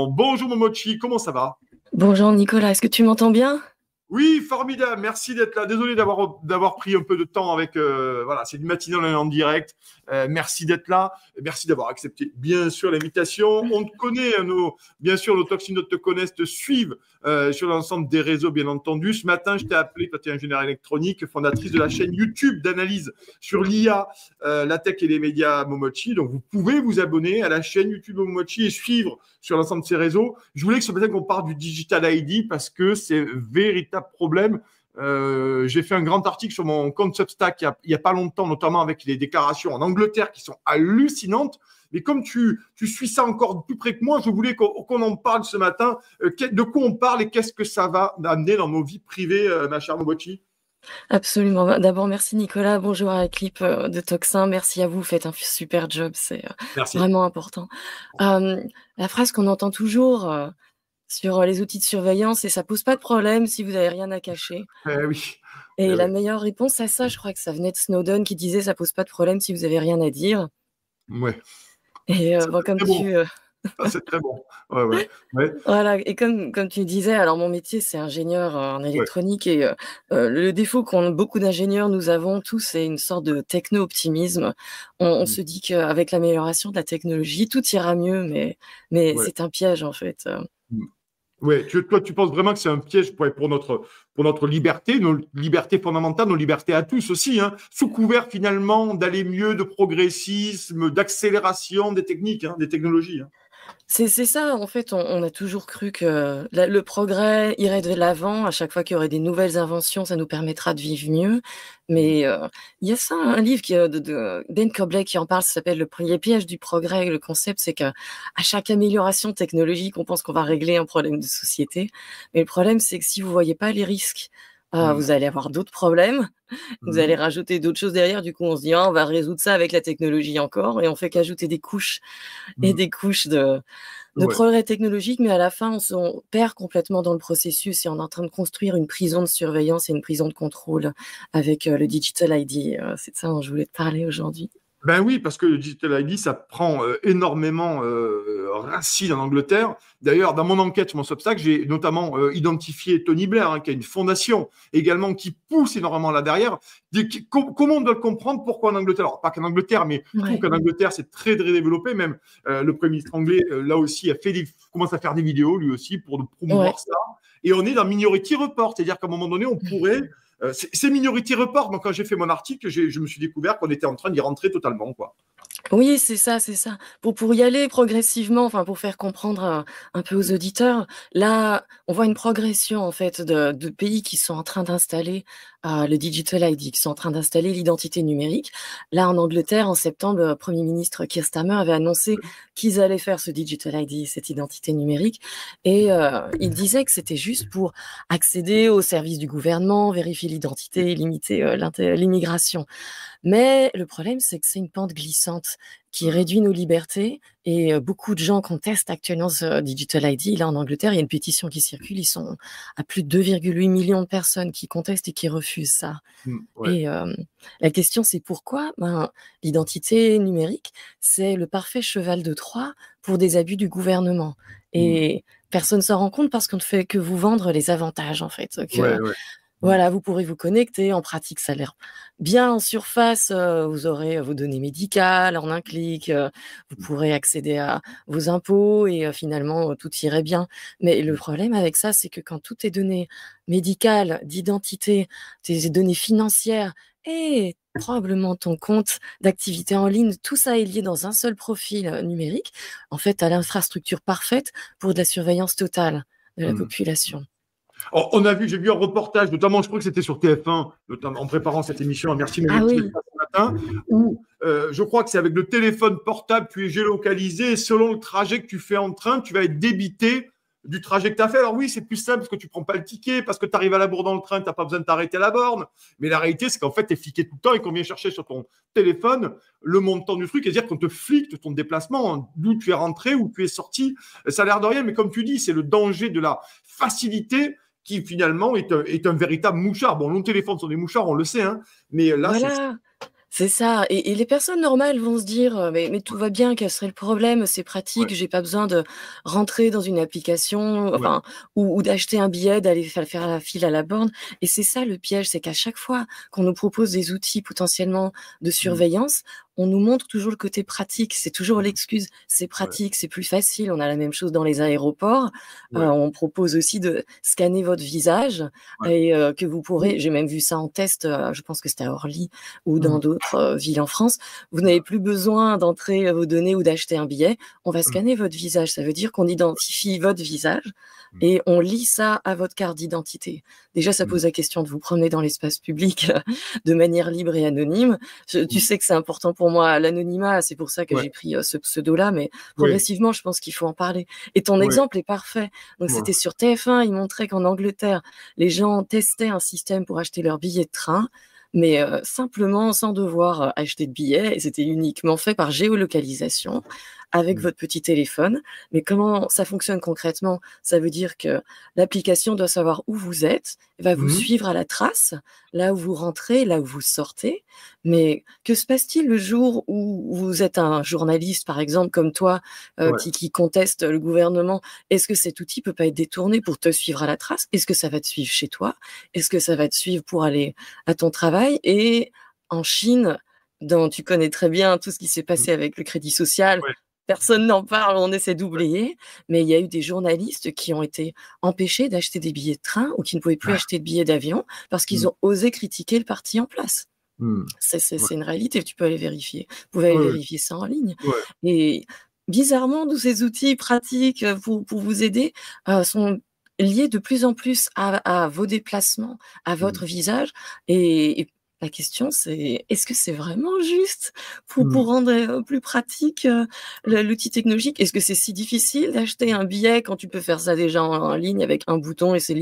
Bonjour Momochi, comment ça va? Bonjour Nicolas, est-ce que tu m'entends bien? Oui, formidable, merci d'être là. Désolé d'avoir pris un peu de temps avec voilà, c'est une matinale en direct. Merci d'être là, merci d'avoir accepté bien sûr l'invitation. On te connaît, hein, bien sûr nos toxinotes te connaissent, te suivent sur l'ensemble des réseaux bien entendu. Ce matin, je t'ai appelé, toi tu es ingénieure électronique, fondatrice de la chaîne YouTube d'analyse sur l'IA, la tech et les médias Momochi. Donc vous pouvez vous abonner à la chaîne YouTube Momochi et suivre sur l'ensemble de ces réseaux. Je voulais que ce matin qu'on parle du Digital ID parce que c'est véritable problème. J'ai fait un grand article sur mon compte Substack il y a pas longtemps, notamment avec les déclarations en Angleterre qui sont hallucinantes. Mais comme tu suis ça encore plus près que moi, je voulais qu'on en parle ce matin. De quoi on parle et qu'est-ce que ça va amener dans nos vies privées, ma chère Momochi? Absolument. D'abord, merci Nicolas. Bonjour à l'équipe de Toxin. Merci à vous. Vous faites un super job. C'est Merci. vraiment important. Euh, la phrase qu'on entend toujours sur les outils de surveillance, et ça pose pas de problème si vous n'avez rien à cacher. Oui. Et la Oui. meilleure réponse à ça, je crois que ça venait de Snowden qui disait ça pose pas de problème si vous avez rien à dire. Ouais. Et Ça, bon, c'est comme très bon. tu Ça, c'est très bon. Ouais, ouais. Ouais. Voilà, et comme tu disais, alors mon métier, c'est ingénieur en Ouais. électronique et le défaut qu'ont beaucoup d'ingénieurs, nous avons tous, c'est une sorte de techno-optimisme. On Mm. se dit qu'avec l'amélioration de la technologie, tout ira mieux, mais Ouais. c'est un piège en fait. Mm. Ouais, toi, tu penses vraiment que c'est un piège pour notre liberté, nos libertés fondamentales, nos libertés à tous aussi, hein, sous couvert finalement d'aller mieux, de progressisme, d'accélération des techniques, hein, des technologies. Hein. C'est ça, en fait, on a toujours cru que le progrès irait de l'avant. À chaque fois qu'il y aurait des nouvelles inventions, ça nous permettra de vivre mieux. Mm. Mais il y a ça, un livre de Ben Cobley qui en parle, ça s'appelle Les pièges du progrès. Le concept, c'est qu'à chaque amélioration technologique, on pense qu'on va régler un problème de société. Mais le problème, c'est que si vous voyez pas les risques, Mm. vous allez avoir d'autres problèmes. Vous allez Mm. rajouter d'autres choses derrière. Du coup, on se dit, ah, on va résoudre ça avec la technologie encore. Et on fait qu'ajouter des couches et Mm. des couches de Ouais. progrès technologiques, mais à la fin, on perd complètement dans le processus et on est en train de construire une prison de surveillance et une prison de contrôle avec le Digital ID. C'est de ça dont je voulais te parler aujourd'hui. Ben oui, parce que le Digital ID, ça prend énormément racine en Angleterre. D'ailleurs, dans mon enquête sur mon Substack, j'ai notamment identifié Tony Blair, hein, qui a une fondation également qui pousse énormément là derrière. Comment on doit le comprendre? Pourquoi en Angleterre? Alors, pas qu'en Angleterre, mais je trouve Ouais. qu'en Angleterre, c'est très, très développé. Même le Premier ministre anglais, là aussi, commence à faire des vidéos, lui aussi, pour Ouais. promouvoir ça. Et on est dans Minority Report, c'est-à-dire qu'à un moment donné, on pourrait c'est Minority Report. Donc, quand j'ai fait mon article, je me suis découvert qu'on était en train d'y rentrer totalement, quoi. Oui, c'est ça, c'est ça. Pour y aller progressivement, enfin pour faire comprendre un peu aux auditeurs, là, on voit une progression en fait de pays qui sont en train d'installer le Digital ID, qui sont en train d'installer l'identité numérique. Là, en Angleterre, en septembre, le Premier ministre Keir Starmer avait annoncé qu'ils allaient faire ce Digital ID, cette identité numérique, et il disait que c'était juste pour accéder aux services du gouvernement, vérifier l'identité, limiter l'immigration. Mais le problème, c'est que c'est une pente glissante qui réduit nos libertés et beaucoup de gens contestent actuellement ce Digital ID. Là, en Angleterre, il y a une pétition qui circule. Ils sont à plus de 2,8 millions de personnes qui contestent et qui refusent ça. Ouais. Et la question, c'est pourquoi l'identité numérique, c'est le parfait cheval de Troie pour des abus du gouvernement. Mm. Et personne s'en rend compte parce qu'on ne fait que vous vendre les avantages, en fait. Ouais, ouais. Mm. Voilà, vous pourrez vous connecter. En pratique, ça a l'air bien. En surface, vous aurez vos données médicales en un clic. Vous pourrez accéder à vos impôts et finalement, tout irait bien. Mais le problème avec ça, c'est que quand toutes tes données médicales, d'identité, tes données financières et probablement ton compte d'activité en ligne, tout ça est lié dans un seul profil numérique, en fait, tu as l'infrastructure parfaite pour de la surveillance totale de la Mm. population. J'ai vu un reportage, notamment, je crois que c'était sur TF1, notamment en préparant cette émission, merci Ah Momoti d'être oui. là ce matin, où je crois que c'est avec le téléphone portable, tu es géolocalisé, et selon le trajet que tu fais en train, tu vas être débité du trajet que tu as fait. Alors oui, c'est plus simple parce que tu prends pas le ticket, parce que tu arrives à la bourre dans le train, tu n'as pas besoin de t'arrêter à la borne. Mais la réalité, c'est qu'en fait, tu es fliqué tout le temps et qu'on vient chercher sur ton téléphone le montant du truc, c'est-à-dire qu'on te flique de ton déplacement, hein, d'où tu es rentré, où tu es sorti. Ça a l'air de rien, mais comme tu dis, c'est le danger de la facilité qui finalement est un véritable mouchard. Bon, nos téléphones sont des mouchards, on le sait, hein, mais là, c'est Voilà. C'est ça et les personnes normales vont se dire, «Mais tout va bien, quel serait le problème? C'est Ouais, pratique, j'ai pas besoin de rentrer dans une application, ouais. enfin, ou d'acheter un billet, d'aller faire la file à la borne» et c'est ça le piège, c'est qu'à chaque fois qu'on nous propose des outils potentiellement de Mmh, surveillance, on nous montre toujours le côté pratique. C'est toujours mmh. l'excuse: «C'est Ouais, pratique, c'est plus facile». On a la même chose dans les aéroports, ouais, on propose aussi de scanner votre visage ouais. et que vous pourrez j'ai même vu ça en test, je pense que c'était à Orly ou dans Mmh, d'autres, villes en France, vous ouais, n'avez plus besoin d'entrer, vos données ou d'acheter un billet. On va mmh, scanner votre visage. Ça veut dire qu'on identifie votre visage mmh, et on lie ça à votre carte d'identité. Déjà, ça mmh, pose la question de vous promener dans l'espace public de manière libre et anonyme. Tu mmh. sais que c'est important pour moi l'anonymat, c'est pour ça que Ouais, j'ai pris, ce pseudo-là, mais ouais, progressivement, je pense qu'il faut en parler et ton ouais. exemple est parfait. Donc Voilà. c'était sur TF1, ils montraient qu'en Angleterre, les gens testaient un système pour acheter leurs billets de train mais simplement sans devoir, acheter de billets et c'était uniquement fait par géolocalisation avec Mmh, votre petit téléphone. Mais comment ça fonctionne concrètement? Ça veut dire que l'application doit savoir où vous êtes, va vous mmh. suivre à la trace, là où vous rentrez, là où vous sortez. Mais que se passe-t-il le jour où vous êtes un journaliste, par exemple, comme toi, Ouais. qui conteste le gouvernement? Est-ce que cet outil peut pas être détourné pour te suivre à la trace? Est-ce que ça va te suivre chez toi? Est-ce que ça va te suivre pour aller à ton travail et en Chine, dont tu connais très bien tout ce qui s'est Mmh, passé avec le crédit social, ouais, personne n'en parle, on essaie ouais. d'oublier, mais il y a eu des journalistes qui ont été empêchés d'acheter des billets de train ou qui ne pouvaient plus Ah, acheter de billets d'avion parce qu'ils mmh, ont osé critiquer le parti en place. mmh. Ouais. C'est une réalité, tu peux aller vérifier. Vous pouvez aller Ouais, ouais, vérifier ça en ligne ouais. et bizarrement, tous ces outils pratiques, pour vous aider, sont liés de plus en plus à vos déplacements, à Mmh, votre visage et la question c'est: est-ce que c'est vraiment juste mmh. pour rendre, plus pratique, l'outil technologique? Est-ce que c'est si difficile d'acheter un billet quand tu peux faire ça déjà en ligne avec un bouton et c'est